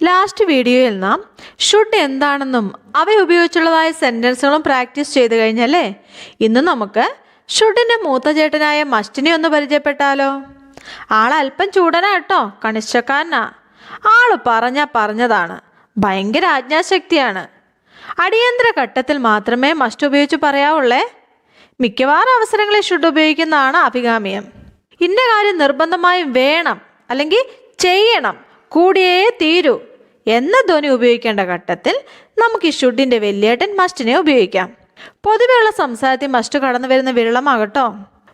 Last വീഡിയോയിൽ നാം should എന്താണെന്നും അവയുപയോഗിച്ചുള്ളതായ സെൻറ്റൻസുകളും പ്രാക്ടീസ് ചെയ്തു കഴിഞ്ഞല്ലേ. ഇന്ന് നമുക്ക് ഷുഡിൻ്റെ മൂത്ത ചേട്ടനായ മസ്റ്റിനെ ഒന്ന് പരിചയപ്പെട്ടാലോ. ആളല്പം ചൂടനാ കേട്ടോ, കണിശക്കാരനാ. ആള് പറഞ്ഞതാണ്, ഭയങ്കര ആജ്ഞാശക്തിയാണ്. അടിയന്തര ഘട്ടത്തിൽ മാത്രമേ മസ്റ്റ് ഉപയോഗിച്ച് പറയാവുള്ളേ. മിക്കവാറും അവസരങ്ങളിൽ ഷുഡ് ഉപയോഗിക്കുന്നതാണ് അഭികാമ്യം. ഇന്ന കാര്യം നിർബന്ധമായും വേണം അല്ലെങ്കിൽ ചെയ്യണം, കൂടിയേ തീരൂ എന്ന ധ്വനി ഉപയോഗിക്കേണ്ട ഘട്ടത്തിൽ നമുക്ക് ഈ ഷുഡിൻ്റെ വലിയേട്ടൻ മസ്റ്റിനെ ഉപയോഗിക്കാം. പൊതുവെയുള്ള സംസാരത്തിൽ മസ്റ്റ് കടന്നു വരുന്ന വിരളമാകട്ടോ.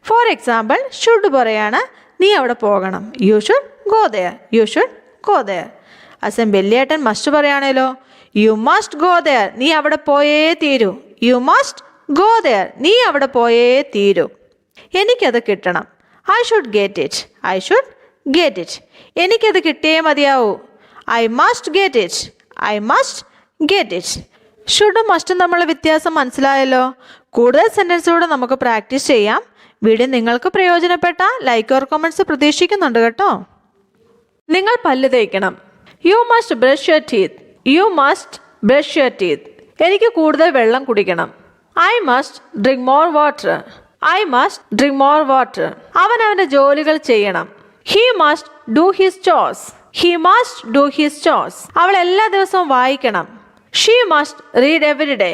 ഫോർ എക്സാമ്പിൾ, ഷുഡ് പറയാണ് നീ അവിടെ പോകണം, you should go there, you should go there. അസം വലിയേട്ടൻ മസ്റ്റ് പറയുകയാണേലോ, യു മസ്റ്റ് ഗോ ദെയർ, നീ അവിടെ പോയേ തീരൂ, യു മസ്റ്റ് ഗോ ദെയർ, നീ അവിടെ പോയേ തീരൂ. എനിക്കത് കിട്ടണം, I should get it, I should get it. എനിക്കത് കിട്ടിയേ മതിയാവൂ, I must get it, I must get it. ഷുഡും മസ്റ്റും തമ്മിലുള്ള വ്യത്യാസം മനസ്സിലായല്ലോ. കൂടുതൽ സെൻറ്റൻസിലൂടെ നമുക്ക് പ്രാക്ടീസ് ചെയ്യാം. വീഡിയോ നിങ്ങൾക്ക് പ്രയോജനപ്പെട്ട ലൈക്ക് ഓർ കമൻറ്റ്സ് പ്രതീക്ഷിക്കുന്നുണ്ട് കേട്ടോ. നിങ്ങൾ പല്ല് തേക്കണം, you must brush your teeth, you must brush your teeth. എനിക്ക് കൂടുതൽ വെള്ളം കുടിക്കണം, I must drink more water, I must drink more water. അവൻ അവൻ്റെ ജോലികൾ ചെയ്യണം, he must do his chose, he must do his chose. അവൾ എല്ലാ ദിവസവും വായിക്കണം, she must read every day,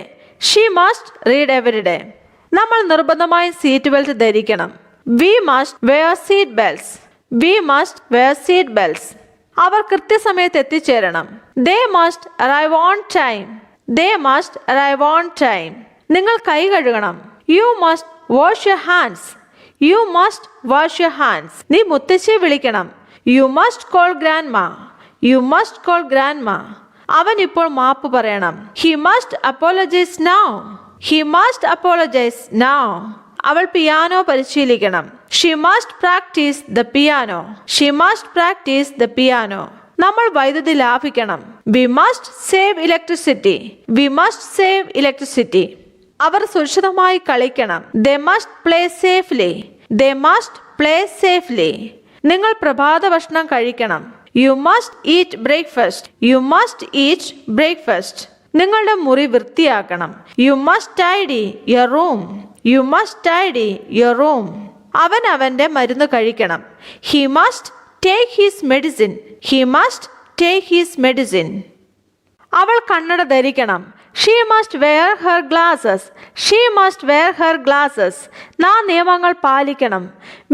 she must read every day. നമ്മൾ നിർബന്ധമായും സീറ്റ് ബെൽറ്റ് ധരിക്കണം, we must wear seat belts, we must wear seat belts. അവർ കൃത്യസമയത്ത് എത്തിച്ചേരണം, they must arrive on time, they must arrive on time. നിങ്ങൾ കൈ കഴുകണം, you must wash your hands, you must wash your hands. നീ മുത്തശ്ശിയെ വിളിക്കണം, you must call grandma, you must call grandma. അവൻ ഇപ്പോൾ മാപ്പ് പറയണം, he must apologize now, he must apologize now. അവൾ പിയാനോ പരിശീലിക്കണം, she must practise the piano, she must practise the piano. നമ്മൾ വൈദ്യുതി ലാഭിക്കണം, we must save electricity, V must save electricity. അവർ സുരക്ഷിതമായി കളിക്കണം, they must play safely, they must play safely. നിങ്ങൾ പ്രഭാത ഭക്ഷണം കഴിക്കണം, you must eat breakfast, you must eat breakfast. നിങ്ങളുടെ മുറി വൃത്തിയാക്കണം, you must tidy your room, you must tidy your room. അവൻ അവൻ്റെ മരുന്ന് കഴിക്കണം, he must take his medicine, he must take his medicine. അവൾ കണ്ണട ധരിക്കണം, she must wear her glasses, she must wear her glasses. നാം നിയമങ്ങൾ പാലിക്കണം,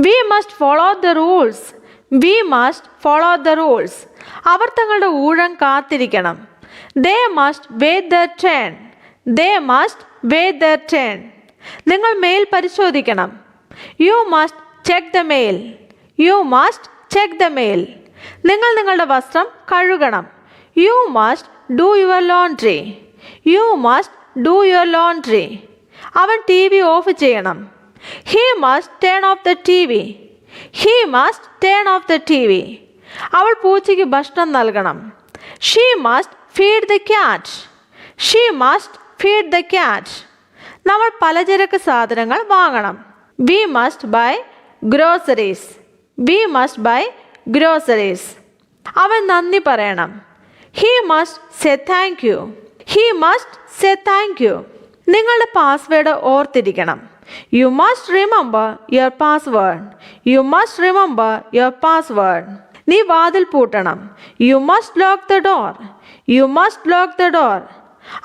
V must follow the rules, we must follow the rules. അവർ തങ്ങളുടെ ഊഴം കാത്തിരിക്കണം, they must wait their turn, they must wait their turn. നിങ്ങൾ മെയിൽ പരിശോധിക്കണം, you must check the mail, you must check the mail. നിങ്ങൾ നിങ്ങളുടെ വസ്ത്രം കഴുകണം, you must do your laundry, you must do your laundry. അവൻ T V ഓഫ് ചെയ്യണം, he must turn off the T V, he must turn off the T V. അവൾ പൂച്ചയ്ക്ക് ഭക്ഷണം നൽകണം, she must feed the cat, she must feed the cat. നമ്മൾ പലചരക്ക് സാധനങ്ങൾ വാങ്ങണം, we must buy groceries, we must buy groceries. അവൻ നന്ദി പറയണം, he must say thank you, he must say thank you. നിങ്ങളുടെ പാസ്വേഡ് ഓർത്തിരിക്കണം, you must remember your password, you must remember your password. നീ വാതിൽ പൂട്ടണം, you must lock the door, you must lock the door.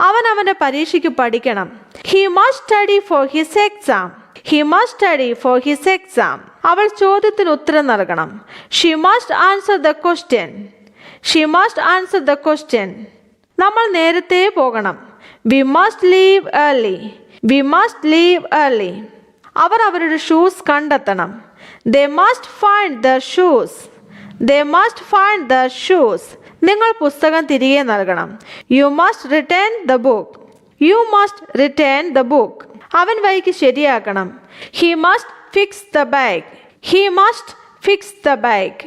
അവൻ അവൻ്റെ പരീക്ഷയ്ക്ക് പഠിക്കണം, he must study for his exam, he must study for his exam. അവൾ ചോദ്യത്തിന് ഉത്തരം നൽകണം, she must answer the question, she must answer the question. നമ്മൾ നേരത്തെ പോകണം, we must leave early, we must leave early. അവർ അവരുടെ ഷൂസ് കണ്ടെത്തണം, they must find the shoes, they must find the shoes. നിങ്ങൾ പുസ്തകം തിരികെ നൽകണം, you must return the book, you must return the book. അവൻ ബൈക്ക് ശരിയാക്കണം, he must fix the bike, he must fix the bike.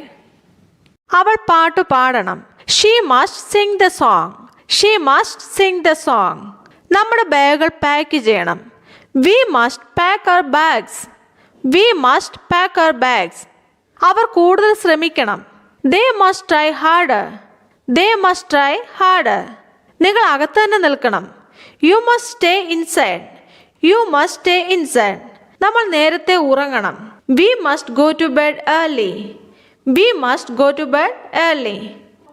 അവൾ പാട്ട് പാടണം, she must sing the song, she must sing the song. നമ്മുടെ ബാഗുകൾ pack ചെയ്യണം, we must pack our bags, we must pack our bags. അവർ കൂടുതൽ ശ്രമിക്കണം, they must try harder, They must try harder. നിങ്ങൾ അകത്ത് തന്നെ നിൽക്കണം. You must stay inside. You must stay inside. നമ്മൾ നേരത്തെ ഉറങ്ങണം. We must go to bed early. We must go to bed early.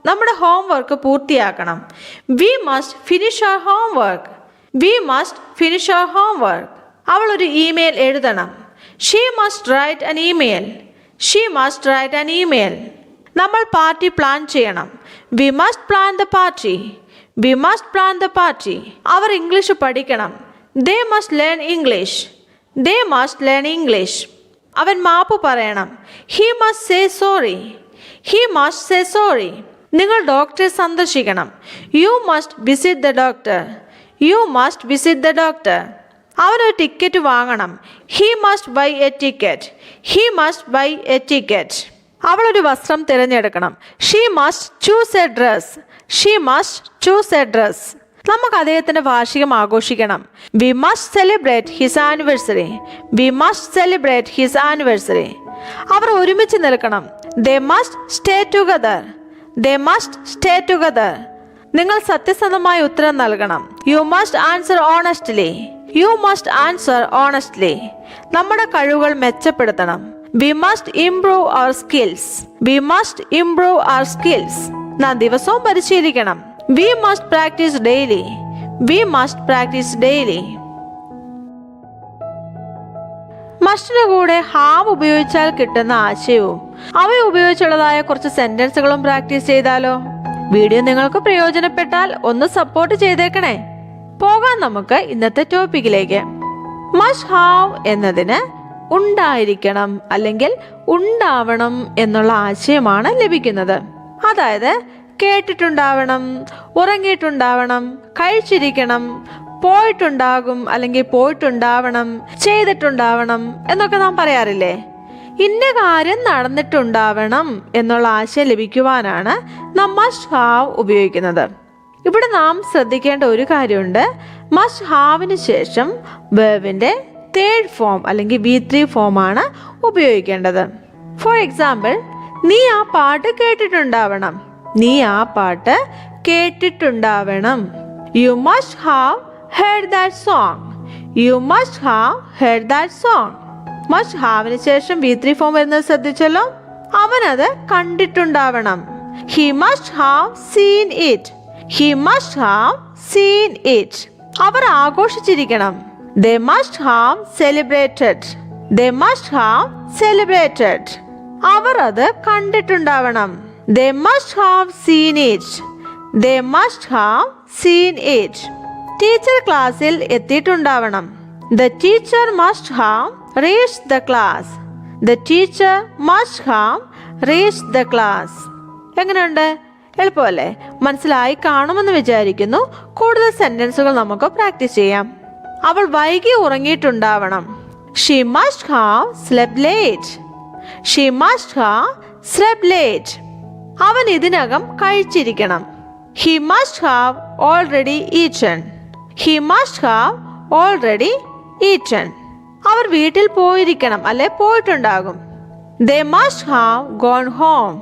നമ്മുടെ ഹോംവർക്ക് പൂർത്തിയാക്കണം. We must finish our homework. We must finish our homework. അവൾ ഒരു email എഴുതണം. She must write an email. She must write an email. നമ്മൾ party plan ചെയ്യണം. We must plan the party. We must plan the party. അവർ English പഠിക്കണം. They must learn English. They must learn English. അവൻ മാപ്പ് പറയണം. He must say sorry. He must say sorry. നിങ്ങൾ ഡോക്ടറെ സന്ദർശിക്കണം. You must visit the doctor. You must visit the doctor. അവനൊരു ticket വാങ്ങണം. He must buy a ticket. He must buy a ticket. അവളൊരു വസ്ത്രം തിരഞ്ഞെടുക്കണം. She must choose a dress. She must choose a dress. നമുക്ക് അദ്ദേഹത്തിന്റെ വാർഷികം ആഘോഷിക്കണം. We must celebrate his anniversary. We must celebrate his anniversary. അവർ ഒരുമിച്ച് നിൽക്കണം. They must stay together. They must stay together. നിങ്ങൾ സത്യസന്ധമായ ഉത്തരം നൽകണം. You must answer honestly. You must answer honestly. നമ്മുടെ കഴിവുകൾ മെച്ചപ്പെടുത്തണം. We must improve our skills. We must improve our skills. നാം ദിവസവും പരിശീലിക്കണം. We must practice daily. We must practice daily. മസ്റ്റിന് കൂടെ ഹാവ് ഉപയോഗിച്ചാൽ കിട്ടുന്ന ആശയവും അവ ഉപയോഗിച്ചുള്ളതായ കുറച്ച് സെന്റൻസുകളും പ്രാക്ടീസ് ചെയ്താലോ? വീഡിയോ നിങ്ങൾക്ക് പ്രയോജനപ്പെട്ടാൽ ഒന്ന് സപ്പോർട്ട് ചെയ്തേക്കണേ. പോകാം നമുക്ക് ഇന്നത്തെ ടോപ്പിക്കിലേക്ക്. മസ്റ്റ് ഹാവ് എന്നതിന് ഉണ്ടായിരിക്കണം അല്ലെങ്കിൽ ഉണ്ടാവണം എന്നുള്ള ആശയമാണ് ലഭിക്കുന്നത്. അതായത് കേട്ടിട്ടുണ്ടാവണം, ഉറങ്ങിയിട്ടുണ്ടാവണം, കഴിച്ചിരിക്കണം, പോയിട്ടുണ്ടാകും അല്ലെങ്കിൽ പോയിട്ടുണ്ടാവണം, ചെയ്തിട്ടുണ്ടാവണം എന്നൊക്കെ നാം പറയാറില്ലേ? ഇന്ന കാര്യം നടന്നിട്ടുണ്ടാവണം എന്നുള്ള ആശയം ലഭിക്കുവാനാണ് നാം മസ്റ്റ് ഹാവ് ഉപയോഗിക്കുന്നത്. ഇവിടെ നാം ശ്രദ്ധിക്കേണ്ട ഒരു കാര്യമുണ്ട്. മസ്റ്റ് ഹാവിന് ശേഷം വേർബിന്റെ തേർഡ് ഫോം അല്ലെങ്കിൽ V3 ഫോമാണ് ഉപയോഗിക്കേണ്ടത്. ഫോർ എക്സാമ്പിൾ, നീ ആ പാട്ട് കേട്ടിട്ടുണ്ടാവണം. നീ ആ പാട്ട് കേട്ടിട്ടുണ്ടാവണം. You must have heard that song. You must have heard that song. Must ഹാവിന് ശേഷം V3 ഫോം വരുന്നത് ശ്രദ്ധിച്ചല്ലോ. അവനത് കണ്ടിട്ടുണ്ടാവണം. He must have seen it. He must have seen it. Our ആഘോഷിച്ചിരിക്കണം. They must have celebrated. They must have celebrated. അവർ അത് കണ്ടിട്ടുണ്ടാവണം. They must have seen it. They must have seen it. Teacher ക്ലാസ്സിൽ എത്തിയിട്ടുണ്ടാവണം. The teacher must have reached the class. The teacher must have reached the class. എങ്ങനെയുണ്ട്? എളുപ്പമല്ലേ? മനസ്സിലായി കാണുമെന്ന് വിചാരിക്കുന്നു. കൂടുതൽ സെന്റൻസുകൾ നമുക്ക് practice ചെയ്യാം. അവൾ വൈകി ഉറങ്ങിയിട്ടുണ്ടാവണം. She must have slept late. She must have slept late. അവൻ ഇതിനകം കഴിച്ചിരിക്കണം. He must have already eaten. He must have already eaten. അവർ വീട്ടിൽ പോയിരിക്കണം അല്ലെ പോയിട്ടുണ്ടാകും. They must have gone home.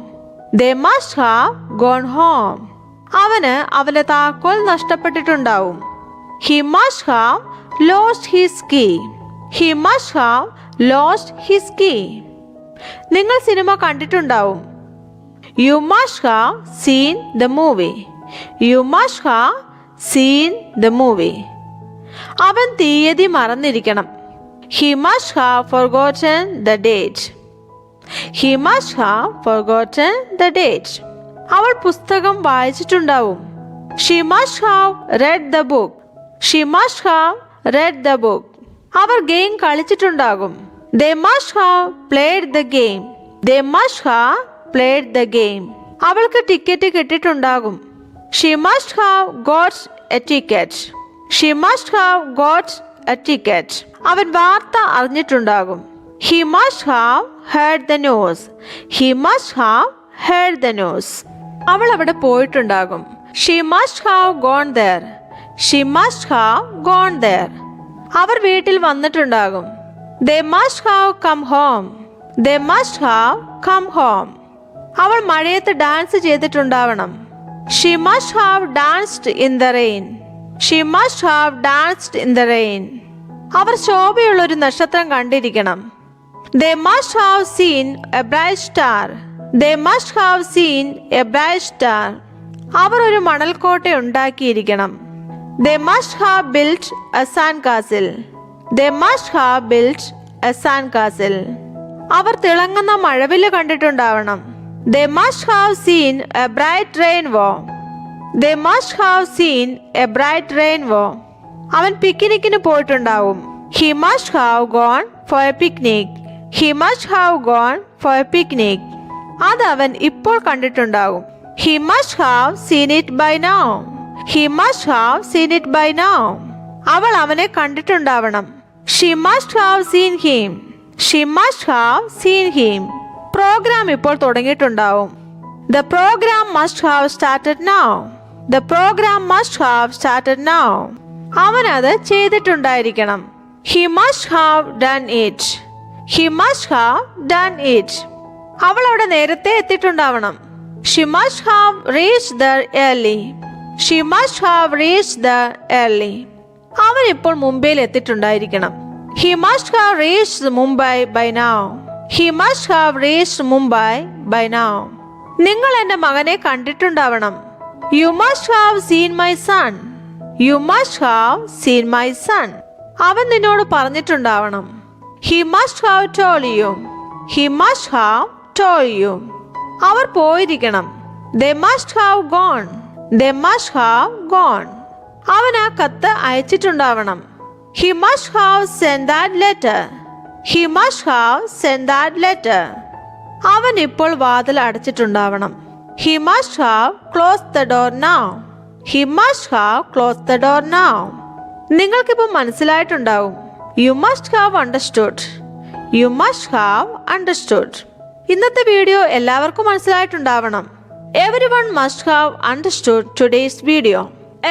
They must have gone home. അവന് അവന്റെ താക്കോൽ നഷ്ടപ്പെട്ടിട്ടുണ്ടാവും. He must have lost his key. He must have lost his key. നിങ്ങൾ cinema കണ്ടിട്ടുണ്ടാവും. You must have seen the movie. You must have seen the movie. അവൻ തീയതി മറന്നിരിക്കണം. He must have forgotten the date. He must have forgotten the date. അവൾ പുസ്തകം വായിച്ചിട്ടുണ്ടാവും. She must have read the book. She must have read the book. അവർ game കളിച്ചിട്ടുണ്ടാകും. They must have played the game. They must have played the game. അവൾക്ക് ticket കിട്ടിയിട്ടുണ്ടാകും. She must have got a ticket. She must have got a ticket. അവൻ വാർത്ത അറിഞ്ഞിട്ടുണ്ടാകും. He must have heard the news. He must have heard the news. അവൾ അവിടെ പോയിട്ടുണ്ടാകും. She must have gone there. She must have gone there. അവർ വീട്ടിൽ വന്നിട്ടുണ്ടാകും. They must have come home. They must have come home. അവൾ മഴയത്ത് dance ചെയ്തിട്ടുണ്ടാവണം. She must have danced in the rain. She must have danced in the rain. അവർ ശോഭയുള്ള ഒരു നക്ഷത്രം കണ്ടിരിക്കണം. They must have seen a bright star. They must have seen a bright star. അവർ ഒരു മണൽക്കോട്ട ഉണ്ടാക്കിയിരിക്കണം. They must have built a sandcastle. They must have built a sandcastle. അവർ തിളങ്ങുന്ന മഴവില്ല് കണ്ടിട്ടുണ്ടാവണം. They must have seen a bright rainbow. They must have seen a bright rainbow. അവൻ പിക്നിക്കിന് പോയിട്ടുണ്ടാവും. He must have gone for a picnic. He must have gone for a picnic. അത് അവൻ ഇപ്പോൾ കണ്ടിട്ടുണ്ടാവും. He must have seen it by now. He must have seen it by now. അവൾ അവനെ കണ്ടിട്ടുണ്ടാവണം. She must have seen him. She must have seen him. Program ഇപ്പോൾ തുടങ്ങിയിട്ടുണ്ടാവും. The program must have started now. The program must have started now. അവൻ അത് ചെയ്തിട്ടുണ്ടായിരിക്കണം. He must have done it. He must have done it. അവൾ അവിടെ നേരത്തെ എത്തിയിട്ടുണ്ടാവണം. She must have reached there early. She must have reached there early. അവൻ ഇപ്പോൾ മുംബൈയിൽ എത്തിയിട്ടുണ്ടായിരിക്കണം. He must have reached Mumbai by now. He must have reached Mumbai by now. നിങ്ങൾ എൻ്റെ മകനെ കണ്ടിട്ടുണ്ടാവണം. You must have seen my son. You must have seen my son. അവൻ നിന്നോട് പറഞ്ഞിട്ടുണ്ടാവണം. He must have told you. He must have told you. Our പോയിരിക്കണം. They must have gone. They must have gone. അവൻ ആ കത്ത് അയച്ചിട്ടുണ്ടാവണം. He must have sent that letter. He must have sent that letter. അവൻ ഇപ്പോൾ വാതിൽ അടച്ചിട്ടുണ്ടാവണം. He must have closed the door now. He must have closed the door now. നിങ്ങൾക്കിപ്പോൾ മനസ്സിലായിട്ടുണ്ടാവും. You must have understood. You must have understood. ഇന്നത്തെ video എല്ലാവർക്കും മനസ്സിലായിട്ടുണ്ടാവണം. Everyone must have understood today's video.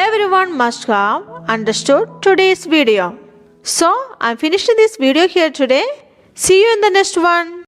Everyone must have understood today's video. So, I'm finishing this video here today. See you in the next one.